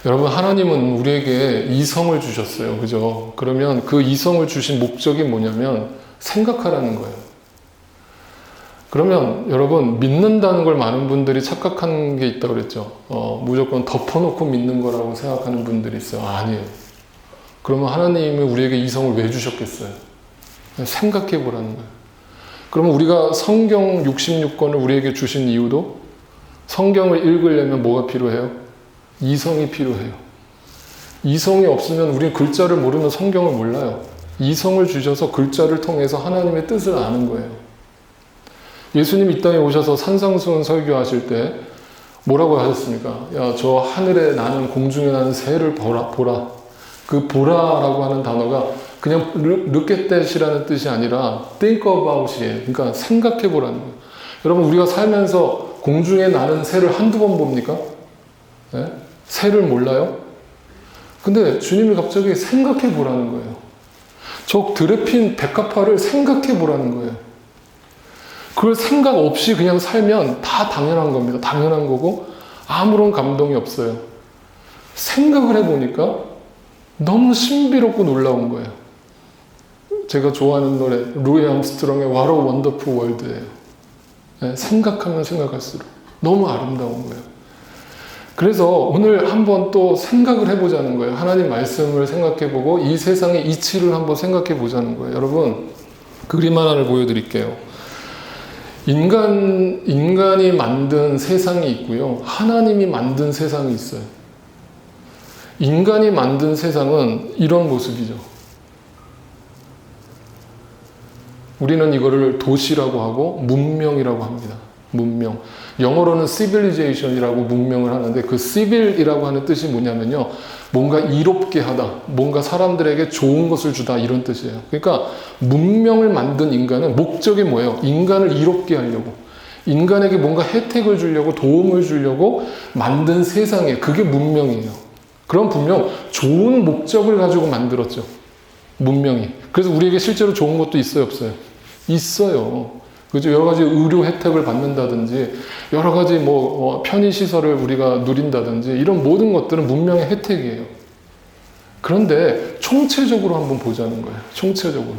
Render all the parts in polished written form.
여러분, 하나님은 우리에게 이성을 주셨어요. 그죠? 그러면 그 이성을 주신 목적이 뭐냐면 생각하라는 거예요. 그러면 여러분, 믿는다는 걸 많은 분들이 착각하는 게 있다고 그랬죠. 무조건 덮어놓고 믿는 거라고 생각하는 분들이 있어요. 아니에요. 그러면 하나님이 우리에게 이성을 왜 주셨겠어요? 생각해 보라는 거예요. 그러면 우리가 성경 66권을 우리에게 주신 이유도 성경을 읽으려면 뭐가 필요해요? 이성이 필요해요. 이성이 없으면 우리는 글자를 모르면 성경을 몰라요. 이성을 주셔서 글자를 통해서 하나님의 뜻을 아는 거예요. 예수님 이 땅에 오셔서 산상수훈 설교하실 때 뭐라고 하셨습니까? 야, 저 하늘에 나는 공중에 나는 새를 보라. 그 보라라고 하는 단어가 그냥 look at that이라는 뜻이 아니라 think about이에요. 그러니까 생각해 보라는 거예요. 여러분, 우리가 살면서 공중에 나는 새를 한두 번 봅니까? 네? 새를 몰라요? 근데 주님이 갑자기 생각해 보라는 거예요. 저 드레핀 백합화를 생각해 보라는 거예요. 그걸 생각 없이 그냥 살면 다 당연한 겁니다. 당연한 거고 아무런 감동이 없어요. 생각을 해보니까 너무 신비롭고 놀라운 거예요. 제가 좋아하는 노래 루이 암스트롱의 What a Wonderful World예요. 네, 생각하면 생각할수록 너무 아름다운 거예요. 그래서 오늘 한번 또 생각을 해보자는 거예요. 하나님 말씀을 생각해보고 이 세상의 이치를 한번 생각해보자는 거예요. 여러분, 그림 하나를 보여드릴게요. 인간이 만든 세상이 있고요. 하나님이 만든 세상이 있어요. 인간이 만든 세상은 이런 모습이죠. 우리는 이거를 도시라고 하고 문명이라고 합니다. 문명. 영어로는 civilization이라고 문명을 하는데 그 civil이라고 하는 뜻이 뭐냐면요. 뭔가 이롭게 하다. 뭔가 사람들에게 좋은 것을 주다. 이런 뜻이에요. 그러니까 문명을 만든 인간은 목적이 뭐예요? 인간을 이롭게 하려고. 인간에게 뭔가 혜택을 주려고 도움을 주려고 만든 세상이에요. 그게 문명이에요. 그럼 분명 좋은 목적을 가지고 만들었죠. 문명이. 그래서 우리에게 실제로 좋은 것도 있어요, 없어요? 있어요. 그죠? 여러 가지 의료 혜택을 받는다든지, 여러 가지 편의시설을 우리가 누린다든지, 이런 모든 것들은 문명의 혜택이에요. 그런데 총체적으로 한번 보자는 거예요. 총체적으로.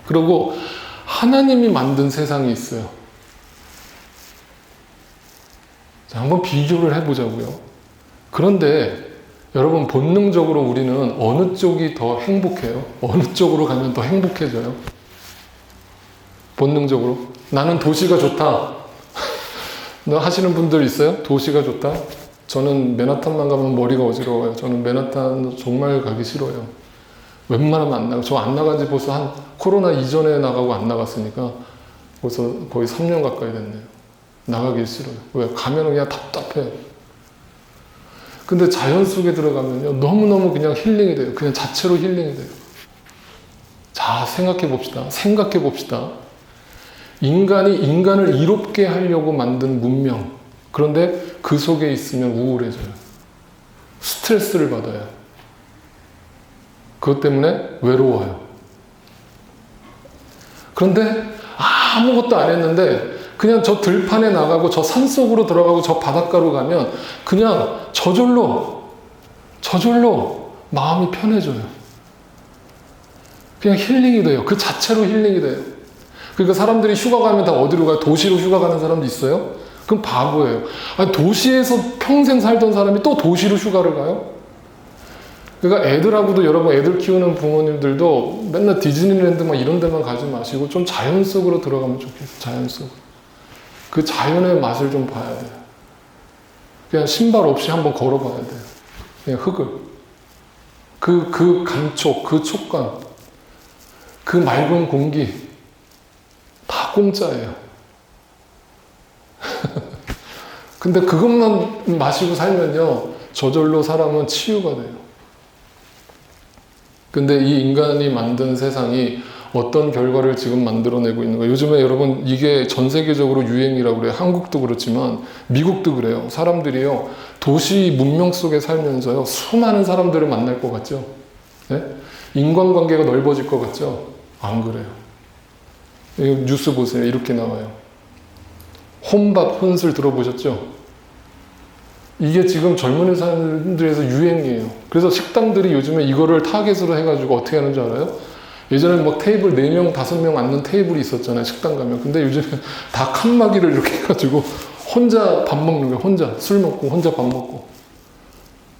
그리고 하나님이 만든 세상이 있어요. 자, 한번 비교를 해보자고요. 그런데 여러분, 본능적으로 우리는 어느 쪽이 더 행복해요? 어느 쪽으로 가면 더 행복해져요? 본능적으로. 나는 도시가 좋다. 너 하시는 분들 있어요? 도시가 좋다? 저는 맨하탄만 가면 머리가 어지러워요. 저는 맨하탄 정말 가기 싫어요. 웬만하면 안 나가요. 저 안 나간 지 벌써 한 코로나 이전에 나가고 안 나갔으니까 벌써 거의 3년 가까이 됐네요. 나가기 싫어요. 왜? 가면 그냥 답답해요. 근데 자연 속에 들어가면요. 너무너무 그냥 힐링이 돼요. 그냥 자체로 힐링이 돼요. 자, 생각해 봅시다. 생각해 봅시다. 인간이 인간을 이롭게 하려고 만든 문명. 그런데 그 속에 있으면 우울해져요. 스트레스를 받아요. 그것 때문에 외로워요. 그런데 아무것도 안 했는데 그냥 저 들판에 나가고 저 산속으로 들어가고 저 바닷가로 가면 그냥 저절로 마음이 편해져요. 그냥 힐링이 돼요. 그 자체로 힐링이 돼요. 그러니까 사람들이 휴가 가면 다 어디로 가요? 도시로 휴가 가는 사람도 있어요? 그럼 바보예요. 아니, 도시에서 평생 살던 사람이 또 도시로 휴가를 가요? 그러니까 애들하고도, 여러분 애들 키우는 부모님들도 맨날 디즈니랜드 막 이런 데만 가지 마시고 좀 자연 속으로 들어가면 좋겠어요. 자연 속으로. 그 자연의 맛을 좀 봐야 돼요. 그냥 신발 없이 한번 걸어봐야 돼요. 그냥 흙을. 그 감촉, 그 촉감, 그 맑은 공기 다 공짜예요. 근데 그것만 마시고 살면요, 저절로 사람은 치유가 돼요. 근데 이 인간이 만든 세상이 어떤 결과를 지금 만들어내고 있는 거예요. 요즘에 여러분 이게 전 세계적으로 유행이라고 그래요. 한국도 그렇지만 미국도 그래요. 사람들이요, 도시 문명 속에 살면서요, 수많은 사람들을 만날 것 같죠? 네? 인간관계가 넓어질 것 같죠? 안 그래요. 뉴스 보세요. 이렇게 나와요. 혼밥, 혼술 들어보셨죠? 이게 지금 젊은 사람들에서 유행이에요. 그래서 식당들이 요즘에 이거를 타겟으로 해가지고 어떻게 하는 줄 알아요? 예전에 막 테이블 4명, 5명 앉는 테이블이 있었잖아요. 식당 가면. 근데 요즘에 다 칸막이를 이렇게 해가지고 혼자 밥 먹는 거예요. 혼자 술 먹고 혼자 밥 먹고.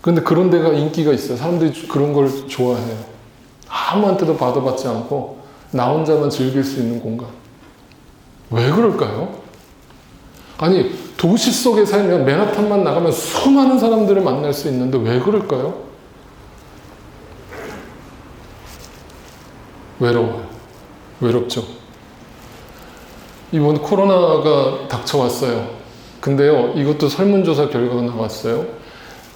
그런데 그런 데가 인기가 있어요. 사람들이 그런 걸 좋아해요. 아무한테도 받아받지 않고 나 혼자만 즐길 수 있는 공간. 왜 그럴까요? 아니, 도시 속에 살면 맨하탄만 나가면 수많은 사람들을 만날 수 있는데 왜 그럴까요? 외로워요. 외롭죠. 이번 코로나가 닥쳐왔어요. 근데요, 이것도 설문조사 결과가 나왔어요.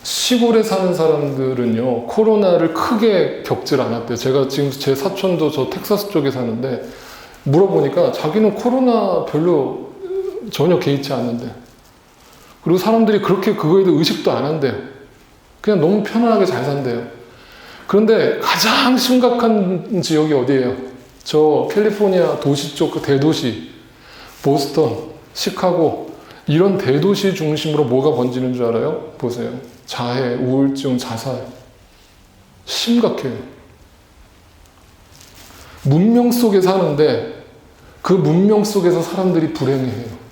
시골에 사는 사람들은요, 코로나를 크게 겪질 않았대요. 제가 지금 제 사촌도 저 텍사스 쪽에 사는데, 물어보니까 자기는 코로나 별로 전혀 개의치 않는데. 그리고 사람들이 그렇게 그거에 대해 의식도 안 한대요. 그냥 너무 편안하게 잘 산대요. 그런데 가장 심각한 지역이 어디예요? 저 캘리포니아 도시 쪽, 그 대도시, 보스턴, 시카고, 이런 대도시 중심으로 뭐가 번지는 줄 알아요? 보세요. 자해, 우울증, 자살. 심각해요. 문명 속에 사는데 그 문명 속에서 사람들이 불행해해요.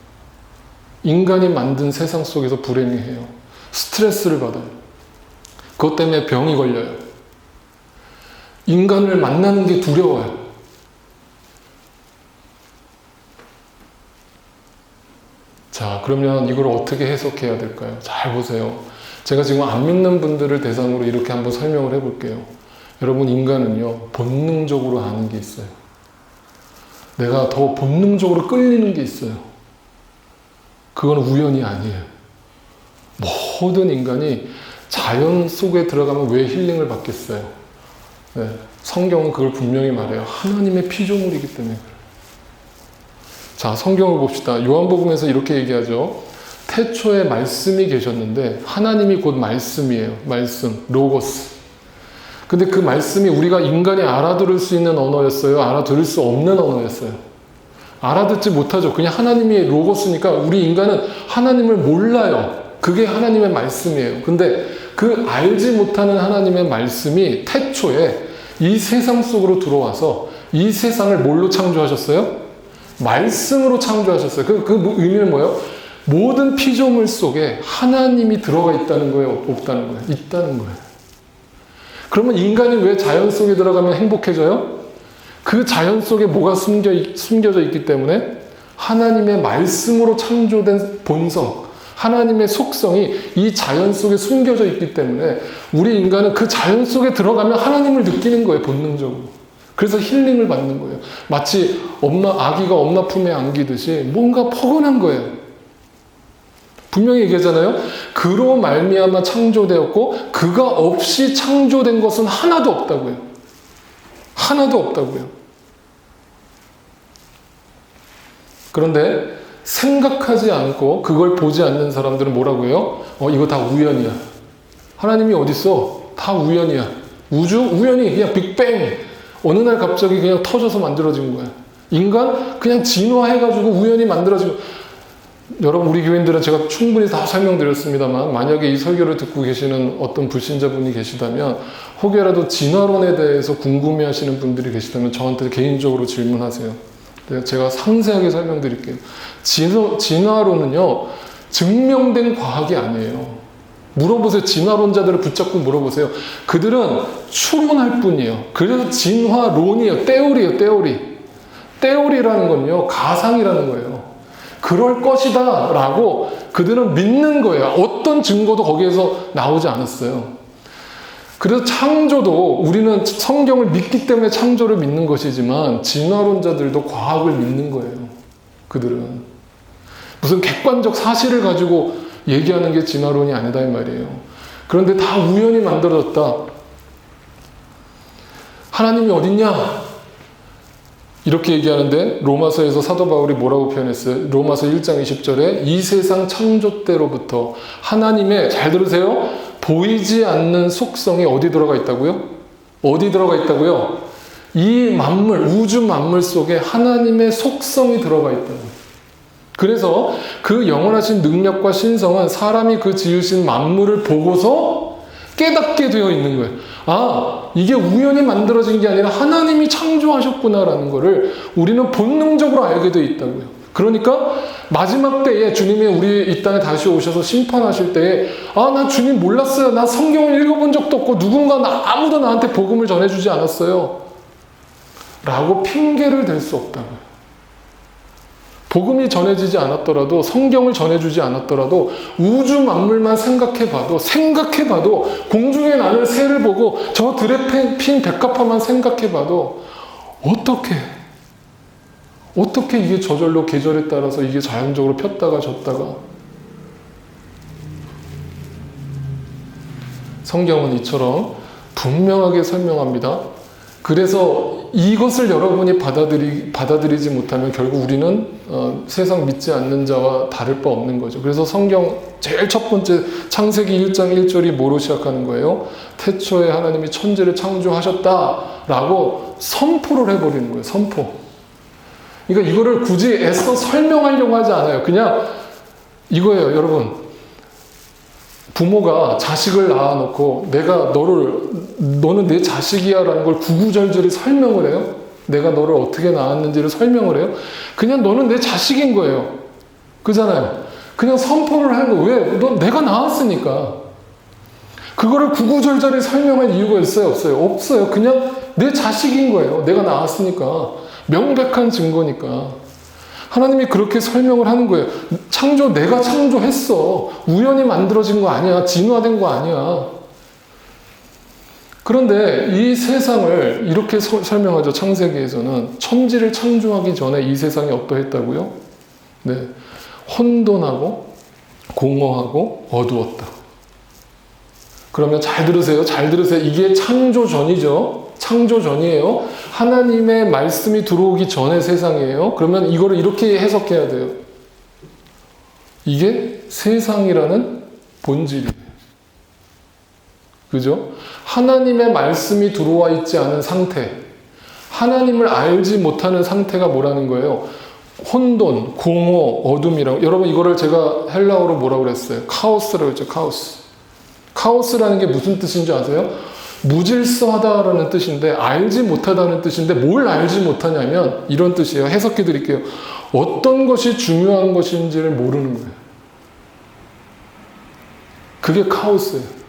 인간이 만든 세상 속에서 불행해해요. 스트레스를 받아요. 그것 때문에 병이 걸려요. 인간을 만나는 게 두려워요. 자, 그러면 이걸 어떻게 해석해야 될까요? 잘 보세요. 제가 지금 안 믿는 분들을 대상으로 이렇게 한번 설명을 해볼게요. 여러분, 인간은요, 본능적으로 아는 게 있어요. 내가 더 본능적으로 끌리는 게 있어요. 그건 우연이 아니에요. 모든 인간이 자연 속에 들어가면 왜 힐링을 받겠어요? 네, 성경은 그걸 분명히 말해요. 하나님의 피조물이기 때문에 그래요. 자, 성경을 봅시다. 요한복음에서 이렇게 얘기하죠. 태초에 말씀이 계셨는데 하나님이 곧 말씀이에요. 말씀, 로고스. 근데 그 말씀이 우리가 인간이 알아들을 수 있는 언어였어요? 알아들을 수 없는 언어였어요? 알아듣지 못하죠. 그냥 하나님이 로고스니까 우리 인간은 하나님을 몰라요. 그게 하나님의 말씀이에요. 근데 그 알지 못하는 하나님의 말씀이 태초에 이 세상 속으로 들어와서 이 세상을 뭘로 창조하셨어요? 말씀으로 창조하셨어요. 그 의미는 뭐예요? 모든 피조물 속에 하나님이 들어가 있다는 거예요? 없다는 거예요? 있다는 거예요. 그러면 인간이 왜 자연 속에 들어가면 행복해져요? 그 자연 속에 뭐가 숨겨져 있기 때문에 하나님의 말씀으로 창조된 본성, 하나님의 속성이 이 자연 속에 숨겨져 있기 때문에 우리 인간은 그 자연 속에 들어가면 하나님을 느끼는 거예요, 본능적으로. 그래서 힐링을 받는 거예요. 마치 아기가 엄마 품에 안기듯이 뭔가 포근한 거예요. 분명히 얘기하잖아요. 그로 말미암아 창조되었고 그가 없이 창조된 것은 하나도 없다고요. 하나도 없다고요. 그런데 생각하지 않고 그걸 보지 않는 사람들은 뭐라고요? 이거 다 우연이야. 하나님이 어딨어? 다 우연이야. 우주? 우연히 그냥 빅뱅. 어느 날 갑자기 그냥 터져서 만들어진 거야. 인간? 그냥 진화해가지고 우연히 만들어진 거야. 여러분, 우리 교인들은 제가 충분히 다 설명드렸습니다만 만약에 이 설교를 듣고 계시는 어떤 불신자분이 계시다면 혹여라도 진화론에 대해서 궁금해하시는 분들이 계시다면 저한테 개인적으로 질문하세요. 제가 상세하게 설명드릴게요. 진화론은요, 증명된 과학이 아니에요. 물어보세요. 진화론자들을 붙잡고 물어보세요. 그들은 추론할 뿐이에요. 그래서 진화론이에요. 떼오리예요. 떼오리. 떼오리라는 건요, 가상이라는 거예요. 그럴 것이다 라고 그들은 믿는 거예요. 어떤 증거도 거기에서 나오지 않았어요. 그래서 창조도 우리는 성경을 믿기 때문에 창조를 믿는 것이지만 진화론자들도 과학을 믿는 거예요. 그들은 무슨 객관적 사실을 가지고 얘기하는 게 진화론이 아니다 이 말이에요. 그런데 다 우연히 만들어졌다. 하나님이 어딨냐? 이렇게 얘기하는데 로마서에서 사도 바울이 뭐라고 표현했어요? 로마서 1장 20절에 이 세상 창조 때로부터 하나님의, 잘 들으세요, 보이지 않는 속성이 어디 들어가 있다고요? 어디 들어가 있다고요? 이 만물, 우주 만물 속에 하나님의 속성이 들어가 있다는 거예요. 그래서 그 영원하신 능력과 신성은 사람이 그 지으신 만물을 보고서 깨닫게 되어 있는 거예요. 아, 이게 우연히 만들어진 게 아니라 하나님이 창조하셨구나라는 거를 우리는 본능적으로 알게 되어 있다고요. 그러니까 마지막 때에 주님이 우리 이 땅에 다시 오셔서 심판하실 때에 아, 나 주님 몰랐어요. 나 성경을 읽어본 적도 없고 아무도 나한테 복음을 전해주지 않았어요. 라고 핑계를 댈 수 없다고요. 복음이 전해지지 않았더라도 성경을 전해주지 않았더라도 우주 만물만 생각해봐도 공중에 나는 새를 보고 저 들에 핀 백합화만 생각해봐도 어떻게 이게 저절로 계절에 따라서 이게 자연적으로 폈다가 졌다가. 성경은 이처럼 분명하게 설명합니다. 그래서 이것을 여러분이 받아들이지 못하면 결국 우리는 세상 믿지 않는 자와 다를 바 없는 거죠. 그래서 성경 제일 첫 번째 창세기 1장 1절이 뭐로 시작하는 거예요? 태초에 하나님이 천지를 창조하셨다라고 선포를 해버리는 거예요. 선포. 그러니까 이거를 굳이 애써 설명하려고 하지 않아요. 그냥 이거예요, 여러분. 부모가 자식을 낳아놓고 너는 내 자식이야 라는 걸 구구절절히 설명을 해요. 내가 너를 어떻게 낳았는지를 설명을 해요. 그냥 너는 내 자식인 거예요. 그잖아요. 그냥 선포를 하는 거예요. 왜? 내가 낳았으니까. 그거를 구구절절히 설명할 이유가 있어요? 없어요? 없어요. 그냥 내 자식인 거예요. 내가 낳았으니까. 명백한 증거니까. 하나님이 그렇게 설명을 하는 거예요. 내가 창조했어. 우연히 만들어진 거 아니야. 진화된 거 아니야. 그런데 이 세상을 이렇게 설명하죠. 창세기에서는 천지를 창조하기 전에 이 세상이 어떠했다고요? 네, 혼돈하고 공허하고 어두웠다. 그러면 잘 들으세요. 이게 창조 전이죠. 창조 전이에요. 하나님의 말씀이 들어오기 전의 세상이에요. 그러면 이거를 이렇게 해석해야 돼요. 이게 세상이라는 본질이에요. 그죠? 하나님의 말씀이 들어와 있지 않은 상태, 하나님을 알지 못하는 상태가 뭐라는 거예요? 혼돈, 공허, 어둠이라고. 여러분 이거를 제가 헬라어로 뭐라고 그랬어요? 카오스라고 했죠. 카오스라는 게 무슨 뜻인지 아세요? 무질서하다라는 뜻인데 알지 못하다는 뜻인데 뭘 알지 못하냐면 이런 뜻이에요. 해석해 드릴게요. 어떤 것이 중요한 것인지를 모르는 거예요. 그게 카오스예요.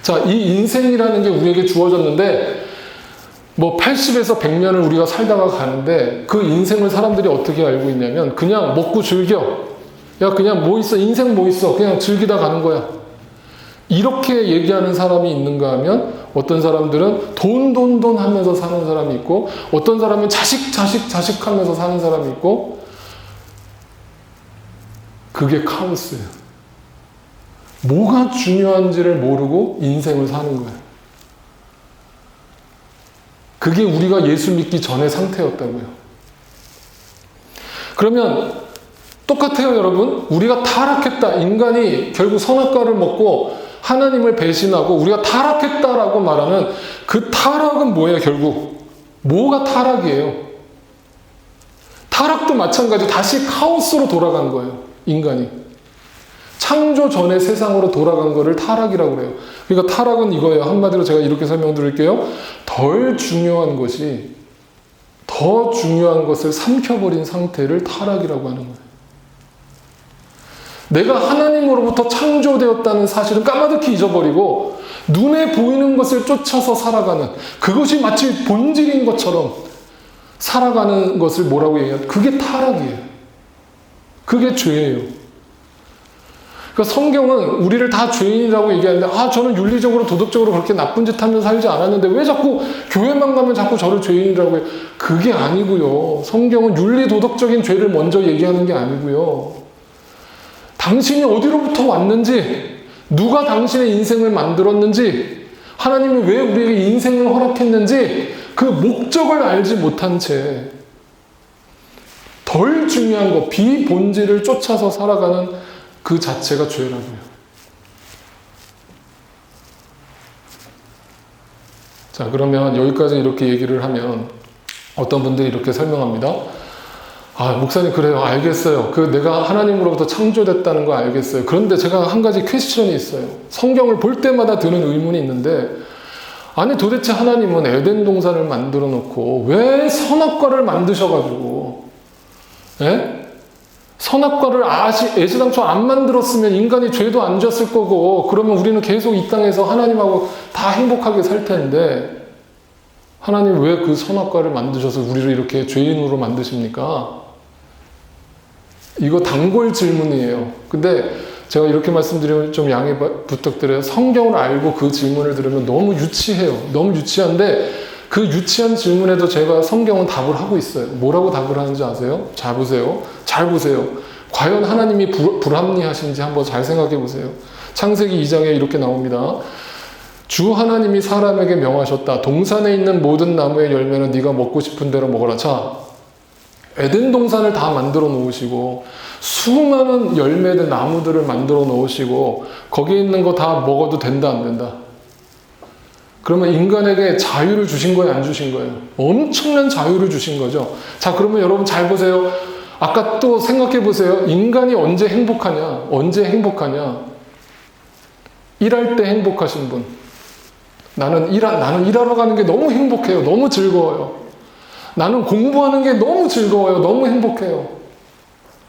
자, 이 인생이라는 게 우리에게 주어졌는데 80에서 100년을 우리가 살다가 가는데 그 인생을 사람들이 어떻게 알고 있냐면 그냥 먹고 즐겨. 야, 그냥 뭐 있어? 인생 뭐 있어? 그냥 즐기다 가는 거야. 이렇게 얘기하는 사람이 있는가 하면 어떤 사람들은 돈 하면서 사는 사람이 있고 어떤 사람은 자식 하면서 사는 사람이 있고 그게 카오스예요. 뭐가 중요한지를 모르고 인생을 사는 거예요. 그게 우리가 예수 믿기 전의 상태였다고요. 그러면 똑같아요, 여러분. 우리가 타락했다. 인간이 결국 선악과를 먹고 하나님을 배신하고 우리가 타락했다라고 말하는 그 타락은 뭐예요, 결국? 뭐가 타락이에요? 타락도 마찬가지. 다시 카오스로 돌아간 거예요, 인간이. 창조 전의 세상으로 돌아간 거를 타락이라고 그래요. 그러니까 타락은 이거예요. 한마디로 제가 이렇게 설명드릴게요. 더 중요한 것을 삼켜버린 상태를 타락이라고 하는 거예요. 내가 하나님으로부터 창조되었다는 사실은 까마득히 잊어버리고 눈에 보이는 것을 쫓아서 살아가는, 그것이 마치 본질인 것처럼 살아가는 것을 뭐라고 얘기해요? 그게 타락이에요. 그게 죄예요. 그러니까 성경은 우리를 다 죄인이라고 얘기하는데 저는 윤리적으로 도덕적으로 그렇게 나쁜 짓 하면서 살지 않았는데 왜 자꾸 교회만 가면 자꾸 저를 죄인이라고 해요? 그게 아니고요. 성경은 윤리 도덕적인 죄를 먼저 얘기하는 게 아니고요. 당신이 어디로부터 왔는지, 누가 당신의 인생을 만들었는지, 하나님이 왜 우리에게 인생을 허락했는지 그 목적을 알지 못한 채 덜 중요한 것, 비본질을 쫓아서 살아가는 그 자체가 죄라고요. 자, 그러면 여기까지 이렇게 얘기를 하면 어떤 분들이 이렇게 설명합니다. 아, 목사님, 그래요. 알겠어요. 내가 하나님으로부터 창조됐다는 거 알겠어요. 그런데 제가 한 가지 퀘스천이 있어요. 성경을 볼 때마다 드는 의문이 있는데, 아니, 도대체 하나님은 에덴 동산을 만들어 놓고 왜 선악과를 만드셔가지고, 예? 선악과를 애시당초 안 만들었으면 인간이 죄도 안 졌을 거고, 그러면 우리는 계속 이 땅에서 하나님하고 다 행복하게 살 텐데, 하나님 왜 그 선악과를 만드셔서 우리를 이렇게 죄인으로 만드십니까? 이거 단골 질문이에요. 근데 제가 이렇게 말씀드리면 좀 양해 부탁드려요. 성경을 알고 그 질문을 들으면 너무 유치해요. 너무 유치한데 그 유치한 질문에도 제가 성경은 답을 하고 있어요. 뭐라고 답을 하는지 아세요? 잘 보세요. 잘 보세요. 과연 하나님이 불합리하신지 한번 잘 생각해 보세요. 창세기 2장에 이렇게 나옵니다. 주 하나님이 사람에게 명하셨다. 동산에 있는 모든 나무의 열매는 네가 먹고 싶은 대로 먹어라. 자, 에덴 동산을 다 만들어 놓으시고 수많은 열매들 나무들을 만들어 놓으시고 거기에 있는 거 다 먹어도 된다 안 된다? 그러면 인간에게 자유를 주신 거예요, 안 주신 거예요? 엄청난 자유를 주신 거죠. 자, 그러면 여러분 잘 보세요. 아까 또 생각해 보세요. 인간이 언제 행복하냐? 언제 행복하냐? 일할 때 행복하신 분. 나는 일하러 가는 게 너무 행복해요. 너무 즐거워요. 나는 공부하는 게 너무 즐거워요. 너무 행복해요.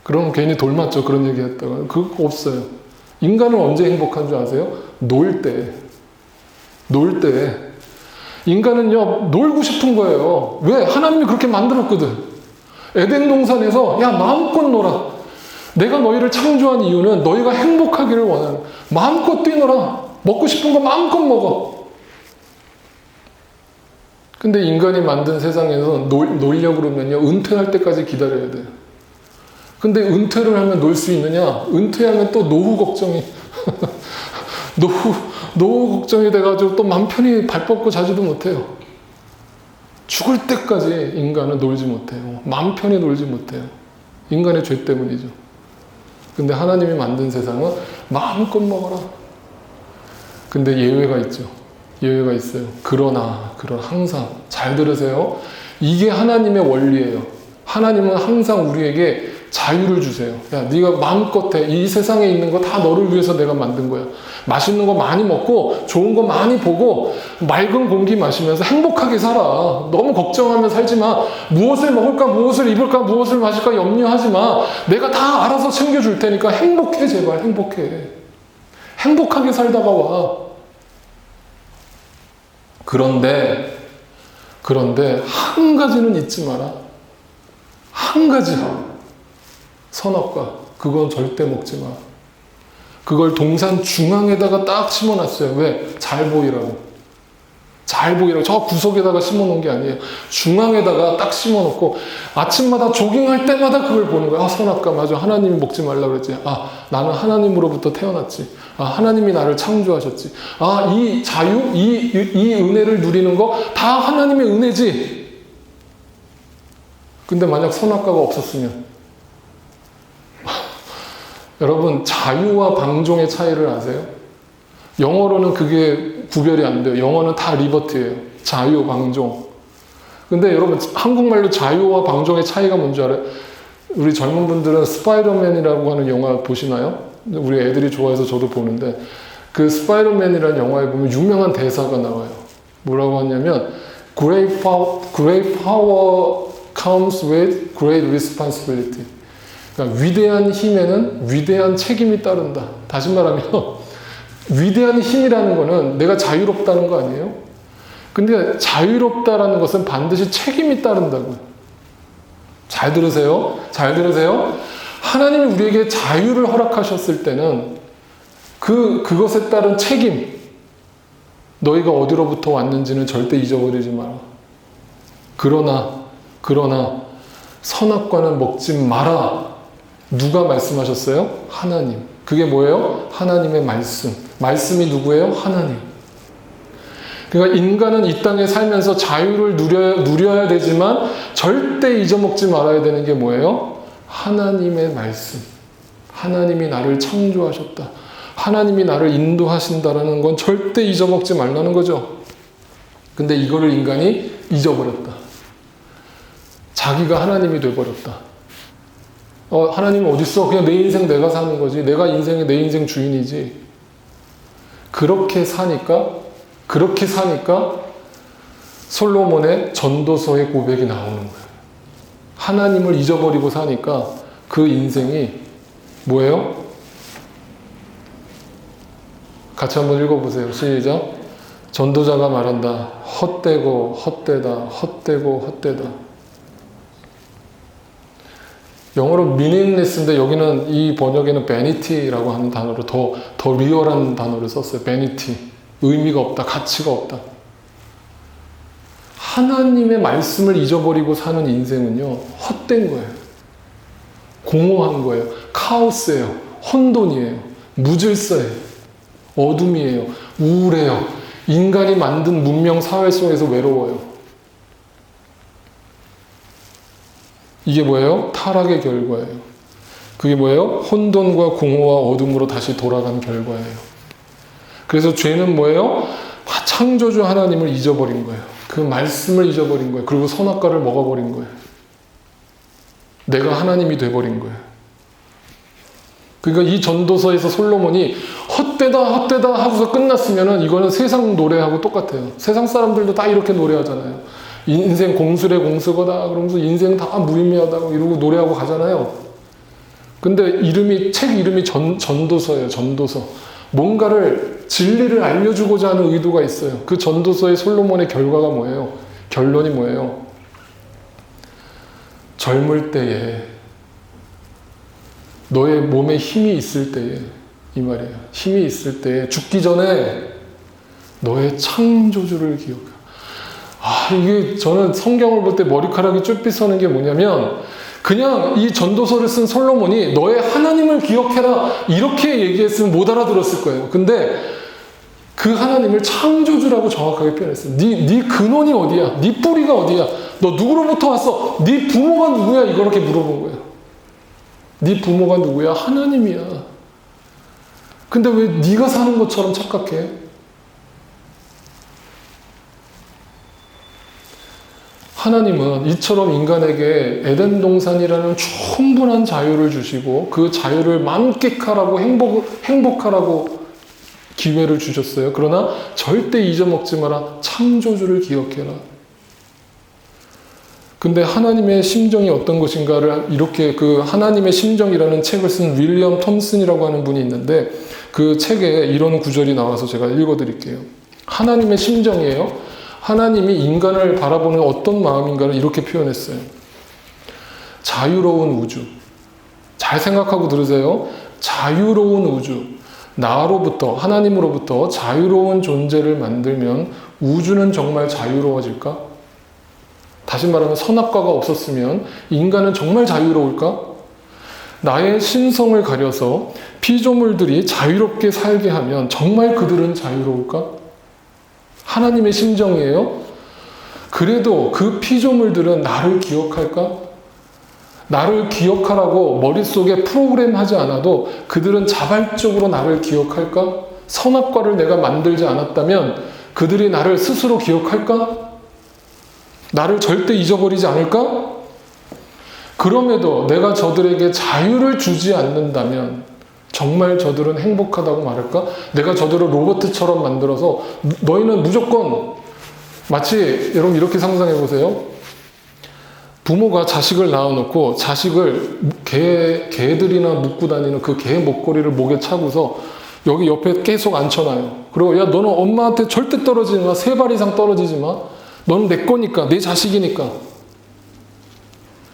그럼 괜히 돌 맞죠. 그런 얘기 했다가. 그거 없어요. 인간은 언제 행복한 줄 아세요? 놀 때. 놀 때. 인간은요, 놀고 싶은 거예요. 왜? 하나님이 그렇게 만들었거든. 에덴 동산에서, 야, 마음껏 놀아. 내가 너희를 창조한 이유는 너희가 행복하기를 원하는. 마음껏 뛰놀아. 먹고 싶은 거 마음껏 먹어. 근데 인간이 만든 세상에서 놀려고 그러면요, 은퇴할 때까지 기다려야 돼요. 근데 은퇴를 하면 놀 수 있느냐? 은퇴하면 또 노후 걱정이, 노후 걱정이 돼가지고 또 맘 편히 발 뻗고 자지도 못해요. 죽을 때까지 인간은 놀지 못해요. 맘 편히 놀지 못해요. 인간의 죄 때문이죠. 근데 하나님이 만든 세상은 마음껏 먹어라. 근데 예외가 있죠. 예외가 있어요. 그러나 항상 잘 들으세요. 이게 하나님의 원리예요. 하나님은 항상 우리에게 자유를 주세요. 야, 네가 마음껏 해. 이 세상에 있는 거 다 너를 위해서 내가 만든 거야. 맛있는 거 많이 먹고 좋은 거 많이 보고 맑은 공기 마시면서 행복하게 살아. 너무 걱정하며 살지 마. 무엇을 먹을까, 무엇을 입을까, 무엇을 마실까 염려하지 마. 내가 다 알아서 챙겨줄 테니까 행복해, 제발 행복해. 행복하게 살다가 와. 그런데 한 가지는 잊지 마라. 한 가지. 선악과. 그건 절대 먹지 마. 그걸 동산 중앙에다가 딱 심어놨어요. 왜? 잘 보이라고. 잘 보이라고. 저 구석에다가 심어놓은 게 아니에요. 중앙에다가 딱 심어놓고 아침마다 조깅할 때마다 그걸 보는 거야. 아, 선악과 맞아. 하나님이 먹지 말라고 그랬지. 아, 나는 하나님으로부터 태어났지. 아, 하나님이 나를 창조하셨지. 아, 이 자유, 이 은혜를 누리는 거 다 하나님의 은혜지. 근데 만약 선악과가 없었으면 여러분, 자유와 방종의 차이를 아세요? 영어로는 그게 구별이 안 돼요. 영어는 다 리버트예요. 자유, 방종. 근데 여러분, 한국말로 자유와 방종의 차이가 뭔지 알아요? 우리 젊은 분들은 스파이더맨이라고 하는 영화 보시나요? 우리 애들이 좋아해서 저도 보는데, 그 스파이더맨이라는 영화에 보면 유명한 대사가 나와요. 뭐라고 하냐면 Great power comes with great responsibility. 그러니까 위대한 힘에는 위대한 책임이 따른다. 다시 말하면 위대한 힘이라는 거는 내가 자유롭다는 거 아니에요? 근데 자유롭다라는 것은 반드시 책임이 따른다고요. 잘 들으세요. 잘 들으세요. 하나님이 우리에게 자유를 허락하셨을 때는 그것에 따른 책임, 너희가 어디로부터 왔는지는 절대 잊어버리지 마라. 그러나 선악과는 먹지 마라. 누가 말씀하셨어요? 하나님. 그게 뭐예요? 하나님의 말씀. 말씀이 누구예요? 하나님. 그러니까 인간은 이 땅에 살면서 자유를 누려야 되지만 절대 잊어먹지 말아야 되는 게 뭐예요? 하나님의 말씀. 하나님이 나를 창조하셨다. 하나님이 나를 인도하신다라는 건 절대 잊어먹지 말라는 거죠. 근데 이거를 인간이 잊어버렸다. 자기가 하나님이 돼버렸다. 하나님은 어딨어? 그냥 내 인생 내가 사는 거지. 내가 내 인생 주인이지. 그렇게 사니까 솔로몬의 전도서의 고백이 나오는 거예요. 하나님을 잊어버리고 사니까 그 인생이 뭐예요? 같이 한번 읽어보세요. 시작. 전도자가 말한다. 헛되고 헛되다. 헛되고 헛되다. 영어로 meaningless인데 여기는 이 번역에는 vanity라고 하는 단어로 더 리얼한 단어를 썼어요. vanity. 의미가 없다. 가치가 없다. 하나님의 말씀을 잊어버리고 사는 인생은요, 헛된 거예요. 공허한 거예요. 카오스예요. 혼돈이에요. 무질서예요. 어둠이에요. 우울해요. 인간이 만든 문명 사회 속에서 외로워요. 이게 뭐예요? 타락의 결과예요. 그게 뭐예요? 혼돈과 공허와 어둠으로 다시 돌아간 결과예요. 그래서 죄는 뭐예요? 창조주 하나님을 잊어버린 거예요. 그 말씀을 잊어버린 거예요. 그리고 선악과를 먹어버린 거예요. 내가 하나님이 돼버린 거예요. 그러니까 이 전도서에서 솔로몬이 헛되다 헛되다 하고서 끝났으면은 이거는 세상 노래하고 똑같아요. 세상 사람들도 다 이렇게 노래하잖아요. 인생 공수래 공수거다 그러면서 인생 다 무의미하다 이러고 노래하고 가잖아요. 근데 책 이름이 전도서예요. 전도서. 뭔가를 진리를 알려주고자 하는 의도가 있어요. 그 전도서의 솔로몬의 결과가 뭐예요? 결론이 뭐예요? 젊을 때에 너의 몸에 힘이 있을 때에 이 말이에요. 힘이 있을 때에 죽기 전에 너의 창조주를 기억해. 이게 저는 성경을 볼 때 머리카락이 쭈삣 서는 게 뭐냐면 그냥 이 전도서를 쓴 솔로몬이 너의 하나님을 기억해라 이렇게 얘기했으면 못 알아들었을 거예요. 근데 그 하나님을 창조주라고 정확하게 표현했어요. 네 근원이 어디야? 네 뿌리가 어디야? 너 누구로부터 왔어? 네 부모가 누구야? 이렇게 물어본 거예요. 네 부모가 누구야? 하나님이야. 근데 왜 네가 사는 것처럼 착각해? 하나님은 이처럼 인간에게 에덴 동산이라는 충분한 자유를 주시고 그 자유를 만끽하라고 행복하라고 기회를 주셨어요. 그러나 절대 잊어먹지 마라. 창조주를 기억해라. 근데 하나님의 심정이 어떤 것인가를 이렇게 그 하나님의 심정이라는 책을 쓴 윌리엄 톰슨이라고 하는 분이 있는데 그 책에 이런 구절이 나와서 제가 읽어드릴게요. 하나님의 심정이에요. 하나님이 인간을 바라보는 어떤 마음인가를 이렇게 표현했어요. 자유로운 우주. 잘 생각하고 들으세요. 자유로운 우주. 나로부터, 하나님으로부터 자유로운 존재를 만들면 우주는 정말 자유로워질까? 다시 말하면 선악과가 없었으면 인간은 정말 자유로울까? 나의 신성을 가려서 피조물들이 자유롭게 살게 하면 정말 그들은 자유로울까? 하나님의 심정이에요. 그래도 그 피조물들은 나를 기억할까? 나를 기억하라고 머릿속에 프로그램하지 않아도 그들은 자발적으로 나를 기억할까? 선악과를 내가 만들지 않았다면 그들이 나를 스스로 기억할까? 나를 절대 잊어버리지 않을까? 그럼에도 내가 저들에게 자유를 주지 않는다면 정말 저들은 행복하다고 말할까? 내가 저들을 로봇처럼 만들어서 너희는 무조건 마치 여러분 이렇게 상상해 보세요. 부모가 자식을 낳아놓고 자식을 개들이나 묶고 다니는 그 개 목걸이를 목에 차고서 여기 옆에 계속 앉혀놔요. 그리고 야 너는 엄마한테 절대 떨어지지 마. 3발 이상 떨어지지 마. 너는 내 거니까 내 자식이니까.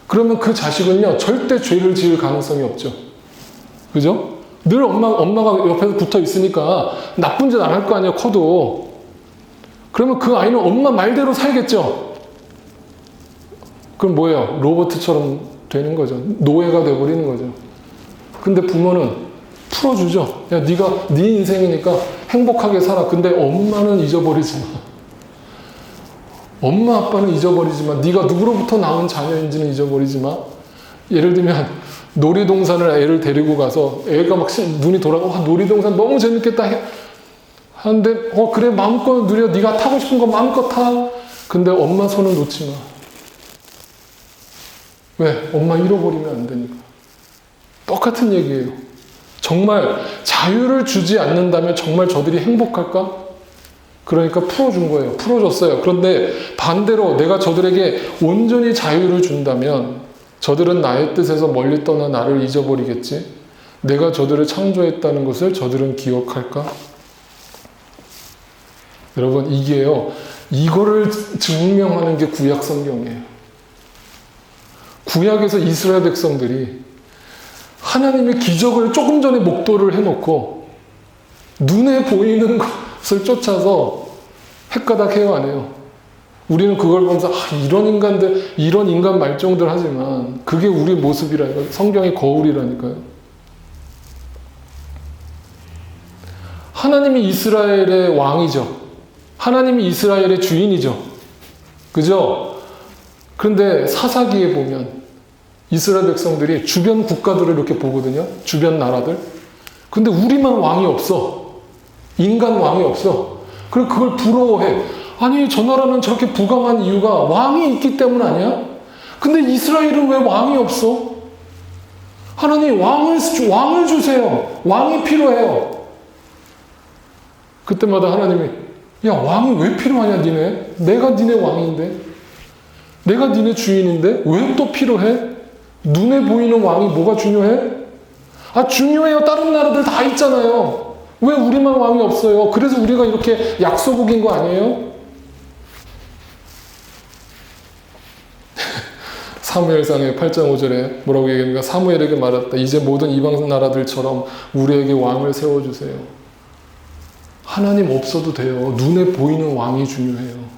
그러면 그 자식은요 절대 죄를 지을 가능성이 없죠. 그죠? 늘 엄마가 옆에서 붙어 있으니까 나쁜 짓 안 할 거 아니에요, 커도. 그러면 그 아이는 엄마 말대로 살겠죠? 그럼 뭐예요? 로봇처럼 되는 거죠. 노예가 돼버리는 거죠. 근데 부모는 풀어주죠. 야, 네가 네 인생이니까 행복하게 살아. 근데 엄마는 잊어버리지 마. 엄마 아빠는 잊어버리지 마. 네가 누구로부터 나온 자녀인지는 잊어버리지 마. 예를 들면 놀이동산을 애를 데리고 가서 애가 막 눈이 돌아가 놀이동산 너무 재밌겠다 하는데 그래 마음껏 누려. 네가 타고 싶은 거 마음껏 타. 근데 엄마 손은 놓지 마. 왜? 엄마 잃어버리면 안 되니까. 똑같은 얘기예요. 정말 자유를 주지 않는다면 정말 저들이 행복할까? 그러니까 풀어준 거예요. 풀어줬어요. 그런데 반대로 내가 저들에게 온전히 자유를 준다면 저들은 나의 뜻에서 멀리 떠나 나를 잊어버리겠지? 내가 저들을 창조했다는 것을 저들은 기억할까? 여러분, 이거를 증명하는 게 구약 성경이에요. 구약에서 이스라엘 백성들이 하나님의 기적을 조금 전에 목도를 해놓고 눈에 보이는 것을 쫓아서 헷가닥 해요, 안 해요? 우리는 그걸 보면서 이런 인간들, 이런 인간 말종들 하지만 그게 우리 모습이라니까요. 성경의 거울이라니까요. 하나님이 이스라엘의 왕이죠. 하나님이 이스라엘의 주인이죠. 그죠? 그런데 사사기에 보면 이스라엘 백성들이 주변 국가들을 이렇게 보거든요. 주변 나라들. 근데 우리만 왕이 없어. 인간 왕이 없어. 그리고 그걸 부러워해. 아니, 저 나라는 저렇게 부강한 이유가 왕이 있기 때문 아니야? 근데 이스라엘은 왜 왕이 없어? 하나님, 왕을 주세요. 왕이 필요해요. 그때마다 하나님이, 야, 왕이 왜 필요하냐, 니네? 내가 니네 왕인데? 내가 니네 주인인데? 왜 또 필요해? 눈에 보이는 왕이 뭐가 중요해? 중요해요. 다른 나라들 다 있잖아요. 왜 우리만 왕이 없어요? 그래서 우리가 이렇게 약소국인 거 아니에요? 사무엘상의 8장 5절에 뭐라고 얘기합니까? 사무엘에게 말했다. 이제 모든 이방 나라들처럼 우리에게 왕을 세워주세요. 하나님 없어도 돼요. 눈에 보이는 왕이 중요해요.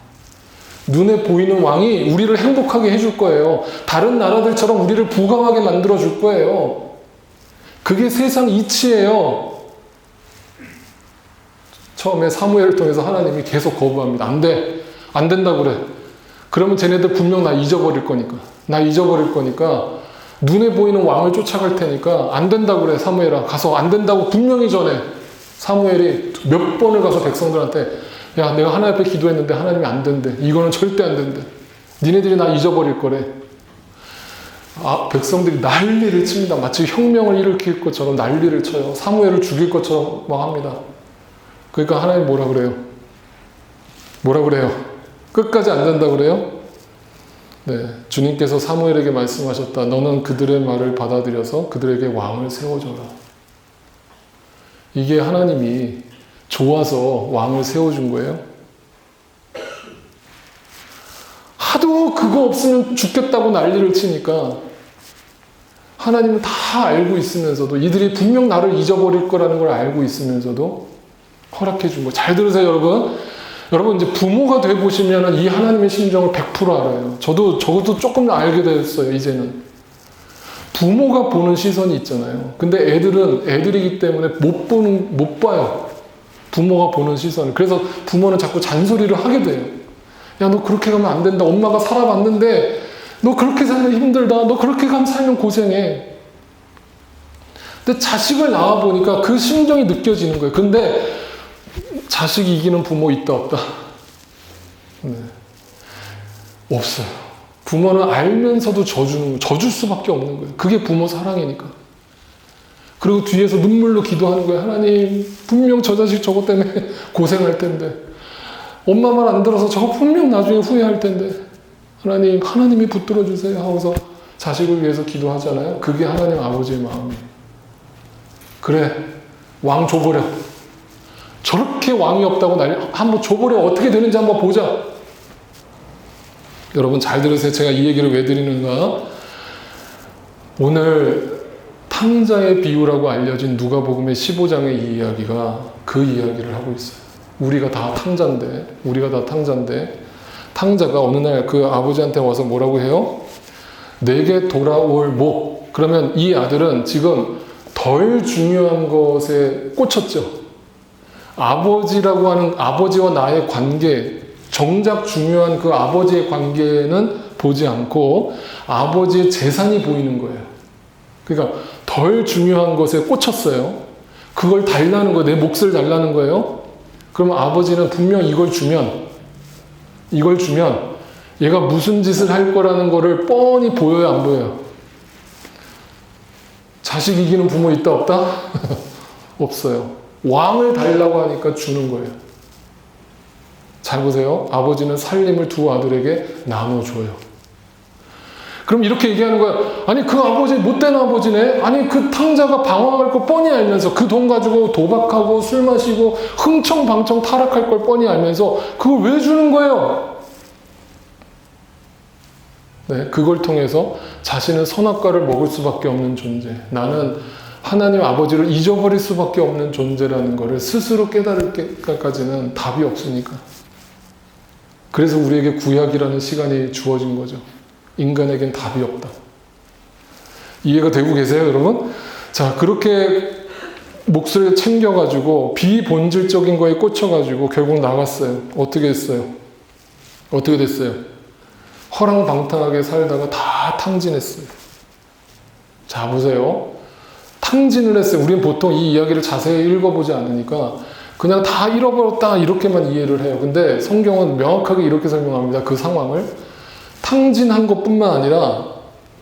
눈에 보이는 왕이 우리를 행복하게 해줄 거예요. 다른 나라들처럼 우리를 부강하게 만들어줄 거예요. 그게 세상 이치예요. 처음에 사무엘을 통해서 하나님이 계속 거부합니다. 안 돼. 안 된다고 그래. 그러면 쟤네들 분명 나 잊어버릴 거니까. 나 잊어버릴 거니까 눈에 보이는 왕을 쫓아갈 테니까 안 된다고 그래. 사무엘아. 가서 안 된다고 분명히 전해. 사무엘이 몇 번을 가서 백성들한테 야, 내가 하나님 앞에 기도했는데 하나님이 안 된대. 이거는 절대 안 된대. 니네들이 나 잊어버릴 거래. 백성들이 난리를 칩니다. 마치 혁명을 일으킬 것처럼 난리를 쳐요. 사무엘을 죽일 것처럼 막 합니다. 그러니까 하나님 뭐라 그래요? 뭐라 그래요? 끝까지 안 된다 그래요? 네, 주님께서 사무엘에게 말씀하셨다. 너는 그들의 말을 받아들여서 그들에게 왕을 세워줘라. 이게 하나님이 좋아서 왕을 세워준 거예요. 하도 그거 없으면 죽겠다고 난리를 치니까 하나님은 다 알고 있으면서도 이들이 분명 나를 잊어버릴 거라는 걸 알고 있으면서도 허락해 준 거예요. 잘 들으세요, 여러분. 여러분, 이제 부모가 돼 보시면 이 하나님의 심정을 100% 알아요. 저도 조금 알게 됐어요, 이제는. 부모가 보는 시선이 있잖아요. 근데 애들은 애들이기 때문에 못 봐요. 부모가 보는 시선을. 그래서 부모는 자꾸 잔소리를 하게 돼요. 야, 너 그렇게 가면 안 된다. 엄마가 살아봤는데 너 그렇게 살면 힘들다. 너 그렇게 가면 살면 고생해. 근데 자식을 낳아보니까 그 심정이 느껴지는 거예요. 근데 자식이 이기는 부모 있다 없다? 네. 없어요. 부모는 알면서도 져줄 수밖에 없는 거예요. 그게 부모 사랑이니까. 그리고 뒤에서 눈물로 기도하는 거예요. 하나님, 분명 저 자식 저것 때문에 고생할 텐데. 엄마 말 안 들어서 저거 분명 나중에 후회할 텐데. 하나님이 붙들어 주세요 하고서 자식을 위해서 기도하잖아요. 그게 하나님 아버지의 마음이에요. 그래, 왕 줘버려. 저렇게 왕이 없다고 한번 줘버려. 어떻게 되는지 한번 보자. 여러분 잘 들으세요. 제가 이 얘기를 왜 드리는가? 오늘 탕자의 비유라고 알려진 누가복음의 15장의 이 이야기가 그 이야기를 하고 있어요. 우리가 다 탕자인데 탕자가 어느 날 그 아버지한테 와서 뭐라고 해요? 내게 돌아올 목. 그러면 이 아들은 지금 덜 중요한 것에 꽂혔죠. 아버지라고 하는 아버지와 나의 관계, 정작 중요한 그 아버지의 관계는 보지 않고 아버지의 재산이 보이는 거예요. 그러니까 덜 중요한 것에 꽂혔어요. 그걸 달라는 거예요. 내 몫을 달라는 거예요. 그럼 아버지는 분명 이걸 주면 얘가 무슨 짓을 할 거라는 거를 뻔히 보여요, 안 보여요? 자식 이기는 부모 있다, 없다? 없어요. 왕을 달라고 하니까 주는 거예요. 잘 보세요. 아버지는 살림을 두 아들에게 나눠줘요. 그럼 이렇게 얘기하는 거야. 아니 그 아버지 못된 아버지네. 아니 그 탕자가 방황할 거 뻔히 알면서 그 돈 가지고 도박하고 술 마시고 흥청방청 타락할 걸 뻔히 알면서 그걸 왜 주는 거예요? 네, 그걸 통해서 자신은 선악과를 먹을 수밖에 없는 존재. 나는 하나님 아버지를 잊어버릴 수밖에 없는 존재라는 것을 스스로 깨달을 때까지는 답이 없으니까. 그래서 우리에게 구약이라는 시간이 주어진 거죠. 인간에겐 답이 없다. 이해가 되고 계세요, 여러분? 자, 그렇게 몫을 챙겨가지고 비본질적인 거에 꽂혀가지고 결국 나갔어요. 어떻게 했어요? 어떻게 됐어요? 허랑방탕하게 살다가 다 탕진했어요. 자, 보세요. 탕진을 했어요. 우리는 보통 이 이야기를 자세히 읽어보지 않으니까 그냥 다 잃어버렸다 이렇게만 이해를 해요. 근데 성경은 명확하게 이렇게 설명합니다. 그 상황을. 탕진한 것뿐만 아니라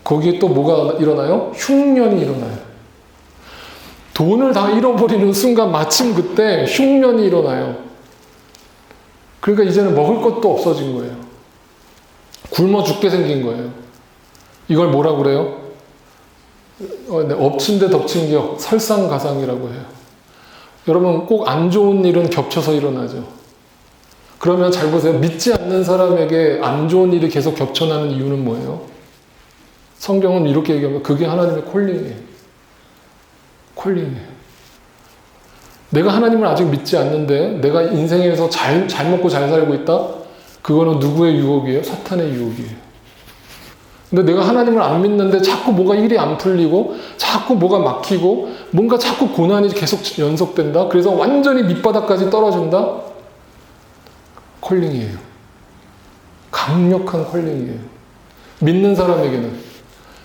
거기에 또 뭐가 일어나요? 흉년이 일어나요. 돈을 다 잃어버리는 순간 마침 그때 흉년이 일어나요. 그러니까 이제는 먹을 것도 없어진 거예요. 굶어 죽게 생긴 거예요. 이걸 뭐라고 그래요? 엎친 데 덮친 격, 설상가상이라고 해요. 여러분 꼭 안 좋은 일은 겹쳐서 일어나죠. 그러면 잘 보세요. 믿지 않는 사람에게 안 좋은 일이 계속 겹쳐나는 이유는 뭐예요? 성경은 이렇게 얘기하면 그게 하나님의 콜링이에요. 콜링이에요. 내가 하나님을 아직 믿지 않는데 내가 인생에서 잘 먹고 잘 살고 있다? 그거는 누구의 유혹이에요? 사탄의 유혹이에요. 근데 내가 하나님을 안 믿는데 자꾸 뭐가 일이 안 풀리고 자꾸 뭐가 막히고 뭔가 자꾸 고난이 계속 연속된다? 그래서 완전히 밑바닥까지 떨어진다? 콜링이에요. 강력한 콜링이에요. 믿는 사람에게는.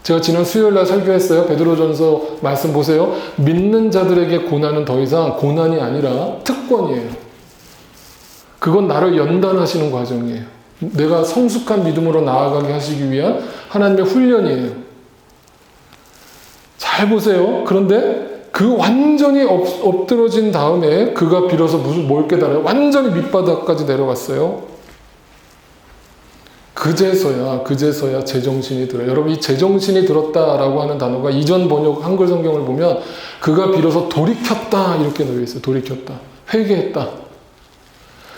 제가 지난 수요일날 설교했어요. 베드로전서 말씀 보세요. 믿는 자들에게 고난은 더 이상 고난이 아니라 특권이에요. 그건 나를 연단하시는 과정이에요. 내가 성숙한 믿음으로 나아가게 하시기 위한 하나님의 훈련이에요. 잘 보세요. 그런데 그 완전히 엎드러진 다음에 그가 비로소 뭘 깨달아요? 완전히 밑바닥까지 내려갔어요. 그제서야 제정신이 들어요. 여러분 이 제정신이 들었다라고 하는 단어가 이전 번역 한글 성경을 보면 그가 비로소 돌이켰다 이렇게 놓여 있어요. 돌이켰다. 회개했다.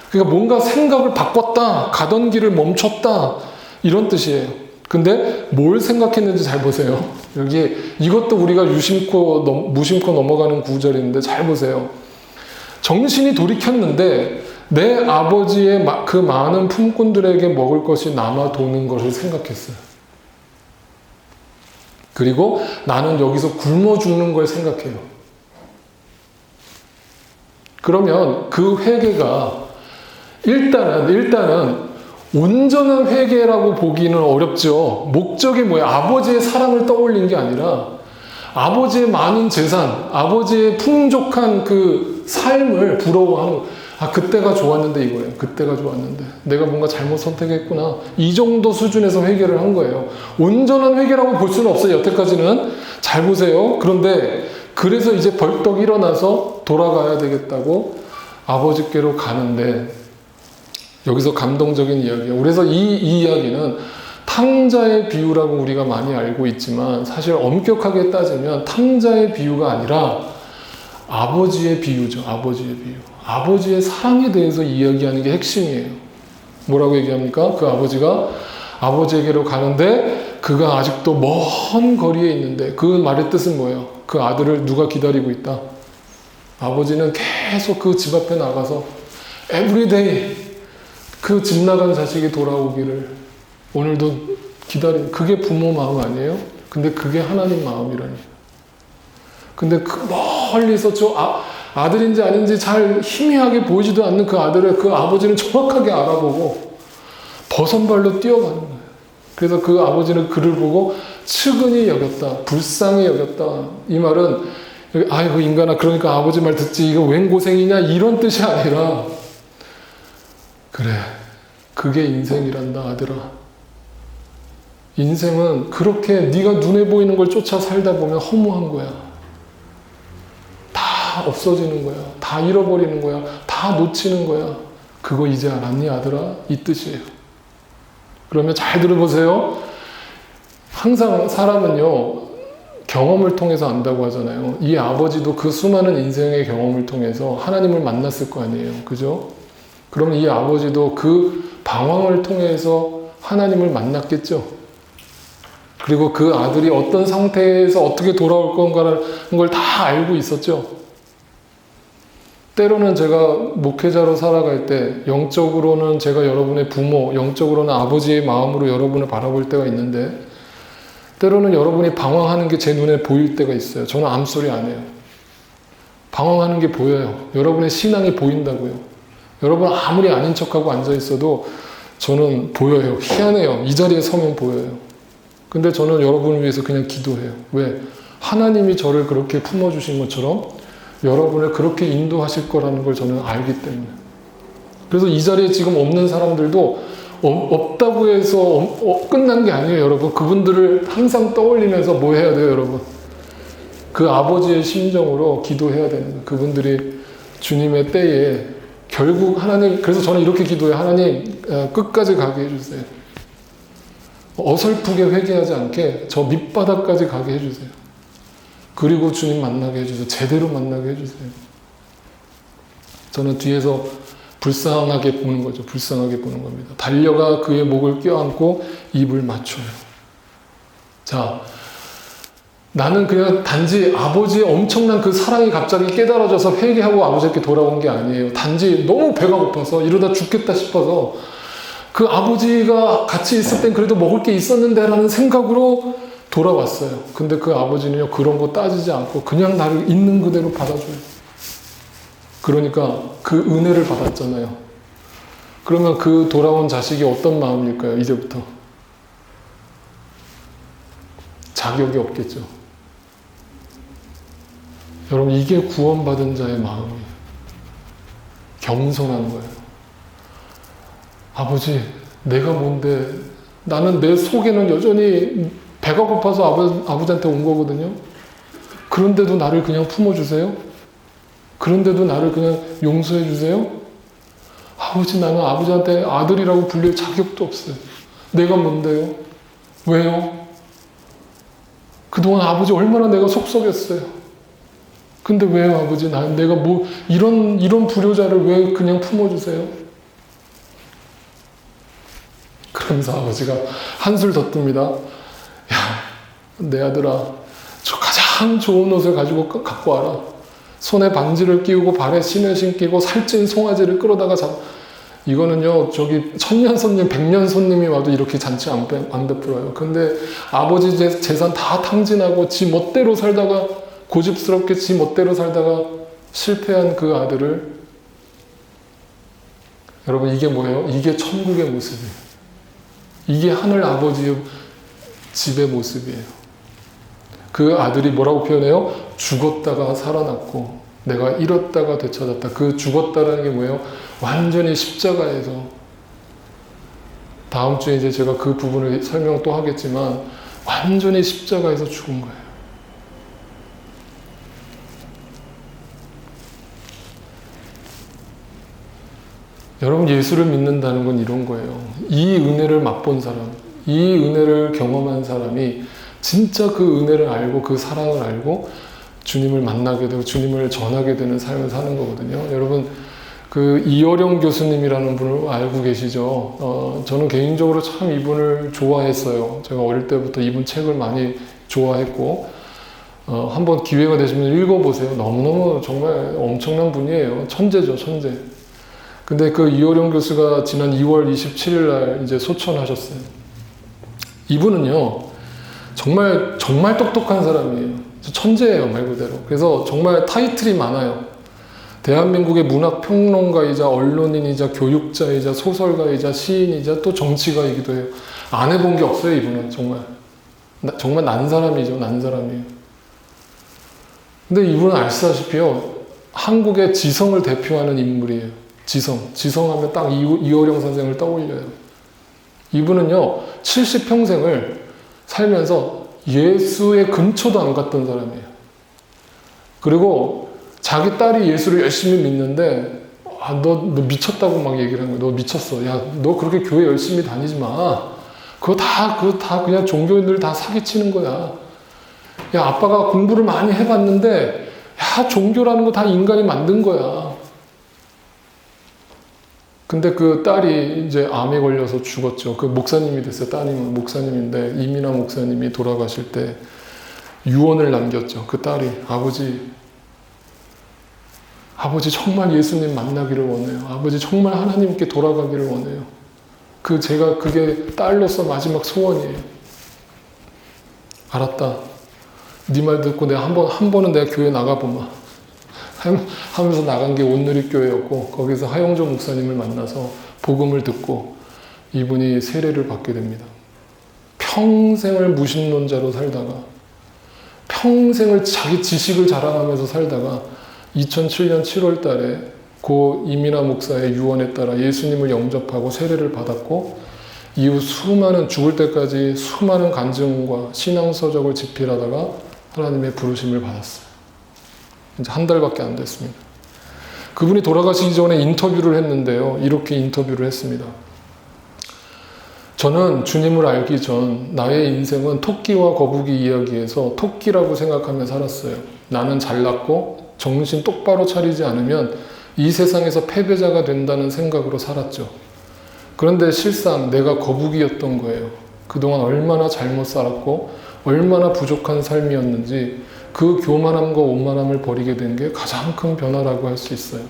그러니까 뭔가 생각을 바꿨다. 가던 길을 멈췄다. 이런 뜻이에요. 근데 뭘 생각했는지 잘 보세요. 여기 이것도 우리가 무심코 넘어가는 구절인데 잘 보세요. 정신이 돌이켰는데 내 아버지의 그 많은 품꾼들에게 먹을 것이 남아 도는 것을 생각했어요. 그리고 나는 여기서 굶어 죽는 걸 생각해요. 그러면 그 회개가 일단은 온전한 회개라고 보기는 어렵죠. 목적이 뭐예요? 아버지의 사랑을 떠올린 게 아니라 아버지의 많은 재산, 아버지의 풍족한 그 삶을 부러워하는 그때가 좋았는데 이거예요. 그때가 좋았는데 내가 뭔가 잘못 선택했구나. 이 정도 수준에서 회개를 한 거예요. 온전한 회개라고 볼 수는 없어요. 여태까지는. 잘 보세요. 그런데 그래서 이제 벌떡 일어나서 돌아가야 되겠다고 아버지께로 가는데 여기서 감동적인 이야기예요. 그래서 이 이야기는 탕자의 비유라고 우리가 많이 알고 있지만 사실 엄격하게 따지면 탕자의 비유가 아니라 아버지의 비유죠. 아버지의 비유. 아버지의 사랑에 대해서 이야기하는 게 핵심이에요. 뭐라고 얘기합니까? 그 아버지가 아버지에게로 가는데 그가 아직도 먼 거리에 있는데 그 말의 뜻은 뭐예요? 그 아들을 누가 기다리고 있다? 아버지는 계속 그 집 앞에 나가서 everyday 그 집 나간 자식이 돌아오기를 오늘도 기다리는 그게 부모 마음 아니에요? 근데 그게 하나님 마음이라니. 근데 그 멀리서 아들인지 아닌지 잘 희미하게 보이지도 않는 그 아들을 그 아버지는 정확하게 알아보고 버선발로 뛰어가는 거예요. 그래서 그 아버지는 그를 보고 측은히 여겼다. 불쌍히 여겼다. 이 말은 아이고 인간아 그러니까 아버지 말 듣지 이거 웬 고생이냐 이런 뜻이 아니라 그래, 그게 인생이란다 아들아. 인생은 그렇게 네가 눈에 보이는 걸 쫓아 살다 보면 허무한 거야. 다 없어지는 거야. 다 잃어버리는 거야. 다 놓치는 거야. 그거 이제 알았니 아들아? 이 뜻이에요. 그러면 잘 들어보세요. 항상 사람은요, 경험을 통해서 안다고 하잖아요. 이 아버지도 그 수많은 인생의 경험을 통해서 하나님을 만났을 거 아니에요. 그죠? 그러면 이 아버지도 그 방황을 통해서 하나님을 만났겠죠. 그리고 그 아들이 어떤 상태에서 어떻게 돌아올 건가라는 걸 다 알고 있었죠. 때로는 제가 목회자로 살아갈 때 영적으로는 제가 여러분의 부모, 영적으로는 아버지의 마음으로 여러분을 바라볼 때가 있는데 때로는 여러분이 방황하는 게 제 눈에 보일 때가 있어요. 저는 암소리 안 해요. 방황하는 게 보여요. 여러분의 신앙이 보인다고요. 여러분 아무리 아닌 척하고 앉아있어도 저는 보여요. 희한해요. 이 자리에 서면 보여요. 근데 저는 여러분을 위해서 그냥 기도해요. 왜? 하나님이 저를 그렇게 품어주신 것처럼 여러분을 그렇게 인도하실 거라는 걸 저는 알기 때문에. 그래서 이 자리에 지금 없는 사람들도 없다고 해서 끝난 게 아니에요, 여러분. 그분들을 항상 떠올리면서 뭐 해야 돼요, 여러분? 그 아버지의 심정으로 기도해야 되는 거예요. 그분들이 주님의 때에 결국 하나님, 그래서 저는 이렇게 기도해요. 하나님, 끝까지 가게 해주세요. 어설프게 회개하지 않게 저 밑바닥까지 가게 해주세요. 그리고 주님 만나게 해주세요. 제대로 만나게 해주세요. 저는 뒤에서 불쌍하게 보는 거죠. 불쌍하게 보는 겁니다. 달려가 그의 목을 껴안고 입을 맞춰요. 자, 나는 그냥 단지 아버지의 엄청난 그 사랑이 갑자기 깨달아져서 회개하고 아버지께 돌아온 게 아니에요. 단지 너무 배가 고파서 이러다 죽겠다 싶어서 그 아버지가 같이 있을 땐 그래도 먹을 게 있었는데 라는 생각으로 돌아왔어요. 근데 그 아버지는요, 그런 거 따지지 않고 그냥 나를 있는 그대로 받아줘요. 그러니까 그 은혜를 받았잖아요. 그러면 그 돌아온 자식이 어떤 마음일까요? 이제부터 자격이 없겠죠. 여러분, 이게 구원받은 자의 마음이에요. 겸손한 거예요. 아버지, 내가 뭔데, 나는 내 속에는 여전히 배가 고파서 아버지한테 온 거거든요. 그런데도 나를 그냥 품어주세요. 그런데도 나를 그냥 용서해 주세요. 아버지, 나는 아버지한테 아들이라고 불릴 자격도 없어요. 내가 뭔데요? 왜요? 그동안 아버지 얼마나 내가 속썩였어요. 근데 왜요, 아버지? 내가 뭐 이런 불효자를 왜 그냥 품어주세요? 그러면서 아버지가 한술 더 뜹니다. 야, 내 아들아, 저 가장 좋은 옷을 갖고 와라. 손에 반지를 끼우고 발에 신을 신기고 살찐 송아지를 끌어다가 이거는요, 저기 천년손님, 백년손님이 와도 이렇게 잔치 안 베풀어요. 근데 아버지 재산 다 탕진하고 지 멋대로 살다가, 고집스럽게 지 멋대로 살다가 실패한 그 아들을, 여러분, 이게 뭐예요? 이게 천국의 모습이에요. 이게 하늘 아버지의 집의 모습이에요. 그 아들이 뭐라고 표현해요? 죽었다가 살아났고 내가 잃었다가 되찾았다. 그 죽었다라는 게 뭐예요? 완전히 십자가에서. 다음 주에 이제 제가 그 부분을 설명 또 하겠지만 완전히 십자가에서 죽은 거예요. 여러분, 예수를 믿는다는 건 이런 거예요. 이 은혜를 맛본 사람, 이 은혜를 경험한 사람이 진짜 그 은혜를 알고 그 사랑을 알고 주님을 만나게 되고 주님을 전하게 되는 삶을 사는 거거든요. 여러분, 그 이어령 교수님이라는 분을 알고 계시죠? 저는 개인적으로 참 이분을 좋아했어요. 제가 어릴 때부터 이분 책을 많이 좋아했고, 한번 기회가 되시면 읽어보세요. 너무너무 정말 엄청난 분이에요. 천재죠, 천재. 근데 그 이어령 교수가 지난 2월 27일 날 이제 소천하셨어요. 이분은요, 정말 똑똑한 사람이에요. 천재예요, 말 그대로. 그래서 정말 타이틀이 많아요. 대한민국의 문학평론가이자 언론인이자 교육자이자 소설가이자 시인이자 또 정치가이기도 해요. 안 해본 게 없어요, 이분은. 정말 난 사람이죠, 난 사람이에요. 근데 이분은 아시다시피요, 한국의 지성을 대표하는 인물이에요. 지성하면 딱 이호령 선생을 떠올려요. 이분은요, 70평생을 살면서 예수의 근처도 안 갔던 사람이에요. 그리고 자기 딸이 예수를 열심히 믿는데, 너 미쳤다고 막 얘기를 한 거야. 너 미쳤어. 야, 너 그렇게 교회 열심히 다니지 마. 그거 다 그냥 종교인들 다 사기치는 거야. 야, 아빠가 공부를 많이 해봤는데, 야, 종교라는 거 다 인간이 만든 거야. 근데 그 딸이 이제 암에 걸려서 죽었죠. 그 목사님이 됐어요. 따님은 목사님인데, 이민아 목사님이 돌아가실 때 유언을 남겼죠. 그 딸이, 아버지 정말 예수님 만나기를 원해요. 아버지 정말 하나님께 돌아가기를 원해요. 그게 딸로서 마지막 소원이에요. 알았다. 네 말 듣고 내가 한 번은 내가 교회 나가보마. 하면서 나간 게 온누리교회였고, 거기서 하영조 목사님을 만나서 복음을 듣고 이분이 세례를 받게 됩니다. 평생을 무신론자로 살다가, 평생을 자기 지식을 자랑하면서 살다가 2007년 7월 달에 고 이민아 목사의 유언에 따라 예수님을 영접하고 세례를 받았고, 이후 죽을 때까지 수많은 간증과 신앙서적을 집필하다가 하나님의 부르심을 받았어요. 이제 한 달밖에 안 됐습니다. 그분이 돌아가시기 전에 인터뷰를 했는데요. 이렇게 인터뷰를 했습니다. 저는 주님을 알기 전 나의 인생은 토끼와 거북이 이야기에서 토끼라고 생각하며 살았어요. 나는 잘났고 정신 똑바로 차리지 않으면 이 세상에서 패배자가 된다는 생각으로 살았죠. 그런데 실상 내가 거북이였던 거예요. 그동안 얼마나 잘못 살았고 얼마나 부족한 삶이었는지 그 교만함과 오만함을 버리게 된 게 가장 큰 변화라고 할 수 있어요.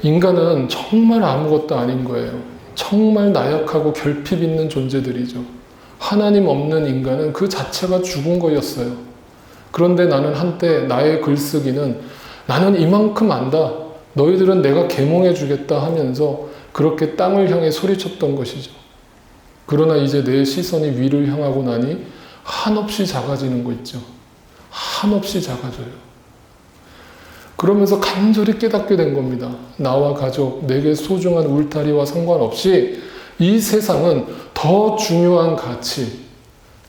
인간은 정말 아무것도 아닌 거예요. 정말 나약하고 결핍 있는 존재들이죠. 하나님 없는 인간은 그 자체가 죽은 거였어요. 그런데 나는 한때 나의 글쓰기는 나는 이만큼 안다. 너희들은 내가 계몽해 주겠다 하면서 그렇게 땅을 향해 소리쳤던 것이죠. 그러나 이제 내 시선이 위를 향하고 나니 한없이 작아지는 거 있죠. 한없이 작아져요. 그러면서 간절히 깨닫게 된 겁니다. 나와 가족, 내게 소중한 울타리와 상관없이 이 세상은 더 중요한 가치,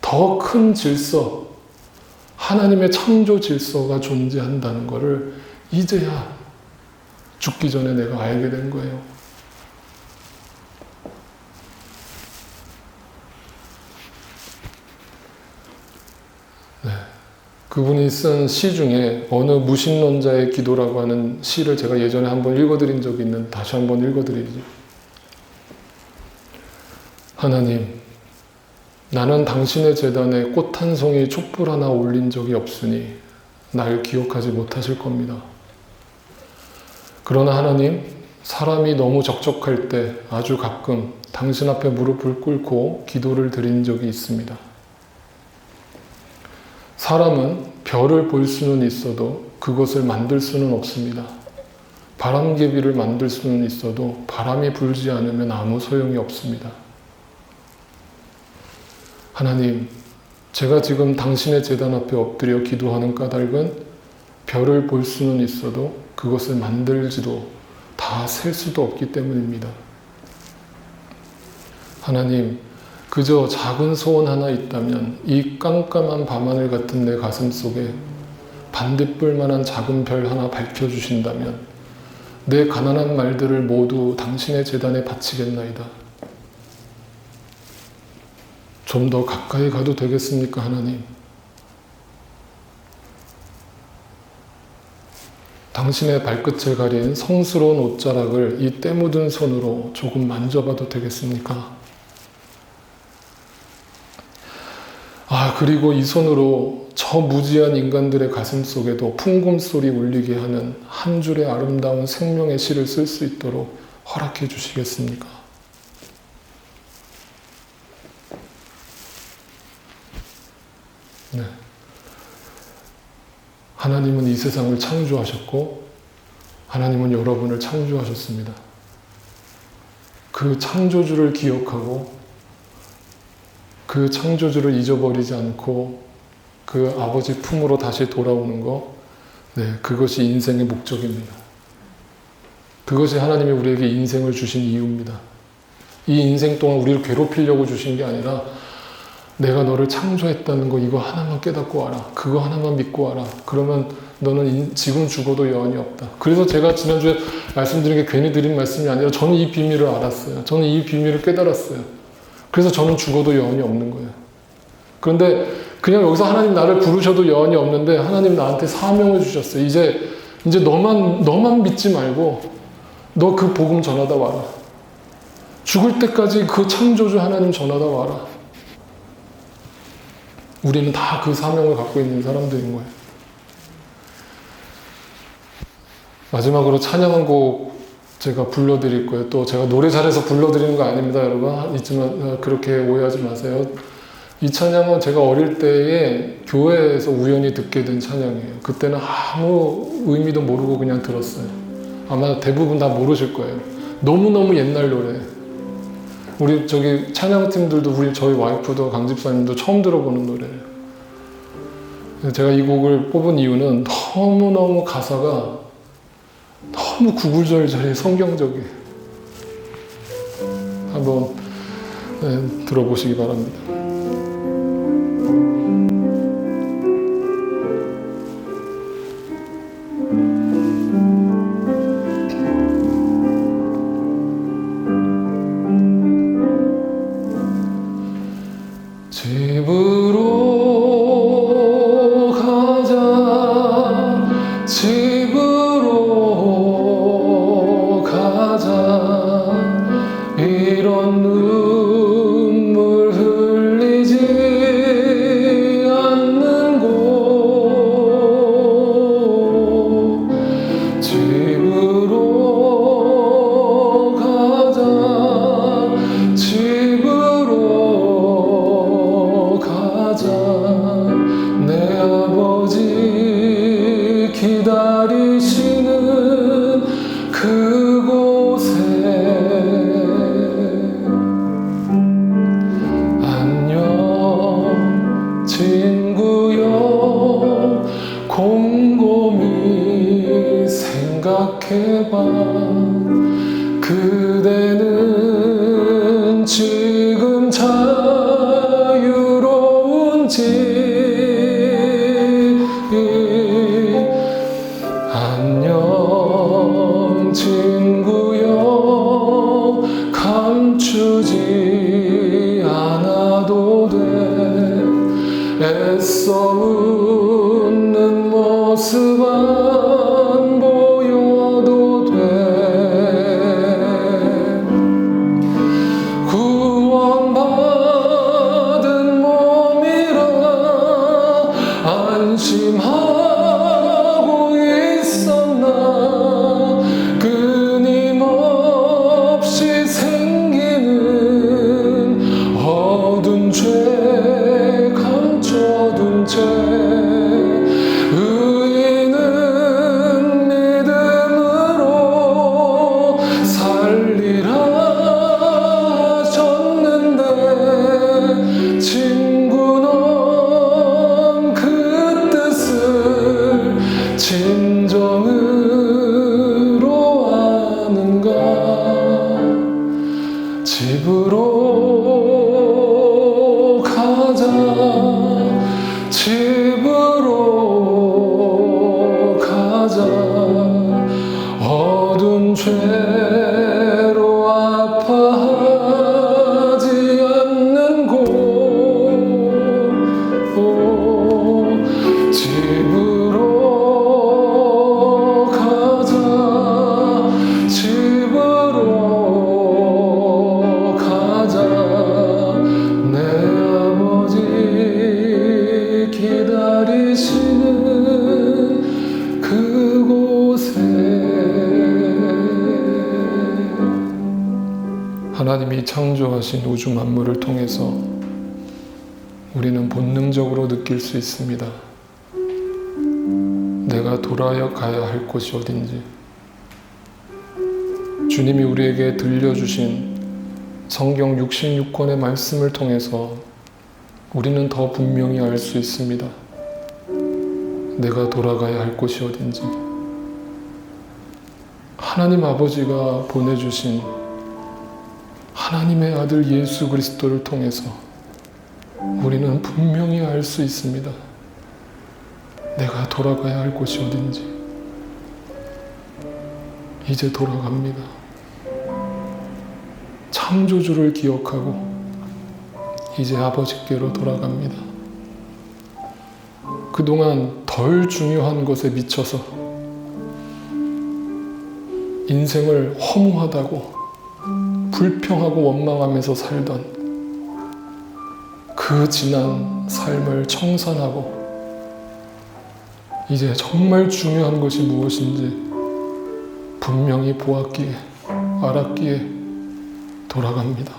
더 큰 질서, 하나님의 창조 질서가 존재한다는 것을 이제야 죽기 전에 내가 알게 된 거예요. 네. 그분이 쓴 시 중에 어느 무신론자의 기도라고 하는 시를 제가 예전에 한번 읽어드린 적이 있는데 다시 한번 읽어드리죠. 하나님, 나는 당신의 제단에 꽃 한 송이 촛불 하나 올린 적이 없으니 날 기억하지 못하실 겁니다. 그러나 하나님, 사람이 너무 적적할 때 아주 가끔 당신 앞에 무릎을 꿇고 기도를 드린 적이 있습니다. 사람은 별을 볼 수는 있어도 그것을 만들 수는 없습니다. 바람개비를 만들 수는 있어도 바람이 불지 않으면 아무 소용이 없습니다. 하나님, 제가 지금 당신의 제단 앞에 엎드려 기도하는 까닭은 별을 볼 수는 있어도 그것을 만들지도 다 셀 수도 없기 때문입니다. 하나님, 그저 작은 소원 하나 있다면 이 깜깜한 밤하늘 같은 내 가슴 속에 반딧불만한 작은 별 하나 밝혀주신다면 내 가난한 말들을 모두 당신의 제단에 바치겠나이다. 좀 더 가까이 가도 되겠습니까, 하나님? 당신의 발끝을 가린 성스러운 옷자락을 이 때 묻은 손으로 조금 만져봐도 되겠습니까? 그리고 이 손으로 저 무지한 인간들의 가슴 속에도 풍금소리 울리게 하는 한 줄의 아름다운 생명의 시를 쓸 수 있도록 허락해 주시겠습니까? 네. 하나님은 이 세상을 창조하셨고 하나님은 여러분을 창조하셨습니다. 그 창조주를 기억하고 그 창조주를 잊어버리지 않고 그 아버지 품으로 다시 돌아오는 것, 네, 그것이 인생의 목적입니다. 그것이 하나님이 우리에게 인생을 주신 이유입니다. 이 인생 동안 우리를 괴롭히려고 주신 게 아니라 내가 너를 창조했다는 거 이거 하나만 깨닫고 와라. 그거 하나만 믿고 와라. 그러면 너는 지금 죽어도 여한이 없다. 그래서 제가 지난주에 말씀드린 게 괜히 드린 말씀이 아니라 저는 이 비밀을 알았어요. 저는 이 비밀을 깨달았어요. 그래서 저는 죽어도 여한이 없는 거예요. 그런데 그냥 여기서 하나님 나를 부르셔도 여한이 없는데 하나님 나한테 사명을 주셨어요. 이제 너만 믿지 말고 너 그 복음 전하다 와라. 죽을 때까지 그 창조주 하나님 전하다 와라. 우리는 다 그 사명을 갖고 있는 사람들인 거예요. 마지막으로 찬양 한 곡 제가 불러드릴 거예요. 또 제가 노래 잘해서 불러드리는 거 아닙니다, 여러분. 있지만 그렇게 오해하지 마세요. 이 찬양은 제가 어릴 때에 교회에서 우연히 듣게 된 찬양이에요. 그때는 아무 의미도 모르고 그냥 들었어요. 아마 대부분 다 모르실 거예요. 너무너무 옛날 노래. 우리 저기 찬양팀들도 저희 와이프도 강집사님도 처음 들어보는 노래예요. 제가 이 곡을 뽑은 이유는 너무너무 가사가 너무 구구절절해 성경적이에요. 한번 들어보시기 바랍니다. 집으로 가자, 집으로 가자. 이런 눈물 흘리지 않는 곳. 집으로 가자, 집으로 가자. 내 아버지 기다리시는 그곳에. 안녕 친구여, 곰곰이 생각해봐. 그대는 지금 자유로운지. 안녕 친구여, 감추지 않아도 돼. 애써 웃는 모습 안 보여도 돼. 구원받은 몸이라 안심하고 있었나. 끊임없이 생기는 어두운 죄 감춰둔 채 의인은 믿음으로 살리라 하셨는데. 친구 넌 그 뜻을 진정으로 아는가. 집으로 가자, 집으로 가자. 어두운 죄로 아파하지 않는 곳. 집으로 가자, 집으로 가자. 내 아버지 기다리시는 그곳에. 하나님이 창조하신 우주 만물을 통해서 우리는 본능적으로 느낄 수 있습니다. 내가 돌아가야 할 곳이 어딘지. 주님이 우리에게 들려주신 성경 66권의 말씀을 통해서 우리는 더 분명히 알 수 있습니다. 내가 돌아가야 할 곳이 어딘지. 하나님 아버지가 보내주신 하나님의 아들 예수 그리스도를 통해서 우리는 분명히 알 수 있습니다. 내가 돌아가야 할 곳이 어딘지. 이제 돌아갑니다. 창조주를 기억하고 이제 아버지께로 돌아갑니다. 그동안 덜 중요한 것에 미쳐서 인생을 허무하다고 불평하고 원망하면서 살던 그 지난 삶을 청산하고 이제 정말 중요한 것이 무엇인지 분명히 보았기에 알았기에 돌아갑니다.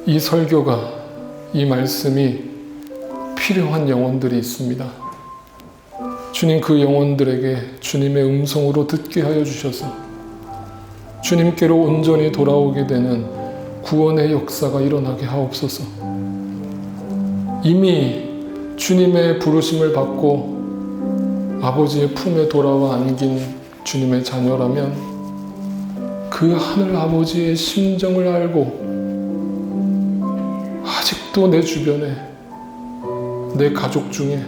이 설교가, 이 말씀이 필요한 영혼들이 있습니다. 주님 그 영혼들에게 주님의 음성으로 듣게 하여 주셔서 주님께로 온전히 돌아오게 되는 구원의 역사가 일어나게 하옵소서. 이미 주님의 부르심을 받고 아버지의 품에 돌아와 안긴 주님의 자녀라면 그 하늘 아버지의 심정을 알고 아직도 내 주변에 내 가족 중에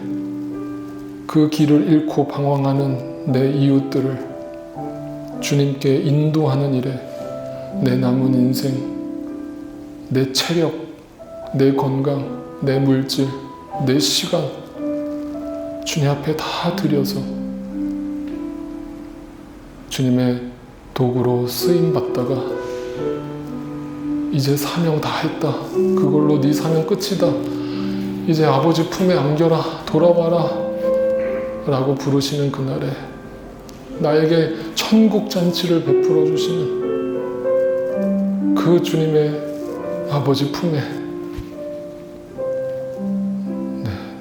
그 길을 잃고 방황하는 내 이웃들을 주님께 인도하는 일에 내 남은 인생, 내 체력, 내 건강, 내 물질, 내 시간 주님 앞에 다 드려서 주님의 도구로 쓰임받다가 이제 사명 다 했다. 그걸로 네 사명 끝이다. 이제 아버지 품에 안겨라. 돌아와라. 라고 부르시는 그날에 나에게 천국 잔치를 베풀어 주시는 그 주님의 아버지 품에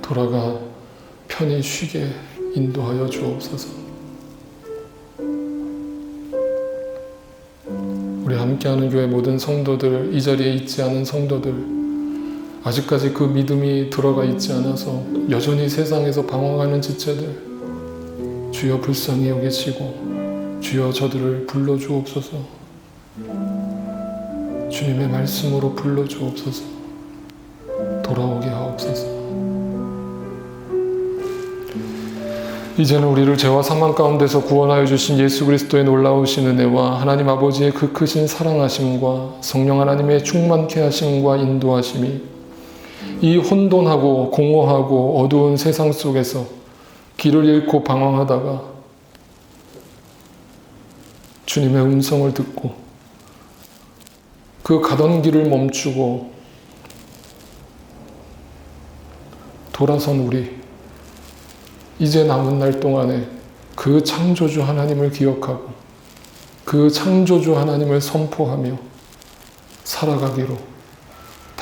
돌아가 편히 쉬게 인도하여 주옵소서. 우리 함께하는 교회 모든 성도들, 이 자리에 있지 않은 성도들, 아직까지 그 믿음이 들어가 있지 않아서 여전히 세상에서 방황하는 지체들, 주여 불쌍히 여기시고 주여 저들을 불러주옵소서. 주님의 말씀으로 불러주옵소서. 돌아오게 하옵소서. 이제는 우리를 죄와 사망 가운데서 구원하여 주신 예수 그리스도의 놀라우신 은혜와 하나님 아버지의 그 크신 사랑하심과 성령 하나님의 충만케 하심과 인도하심이 이 혼돈하고 공허하고 어두운 세상 속에서 길을 잃고 방황하다가 주님의 음성을 듣고 그 가던 길을 멈추고 돌아선 우리, 이제 남은 날 동안에 그 창조주 하나님을 기억하고 그 창조주 하나님을 선포하며 살아가기로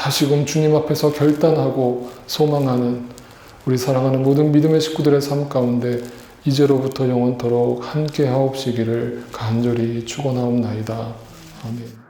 다시금 주님 앞에서 결단하고 소망하는 우리 사랑하는 모든 믿음의 식구들의 삶 가운데 이제로부터 영원토록 함께 하옵시기를 간절히 축원하옵나이다. 아멘.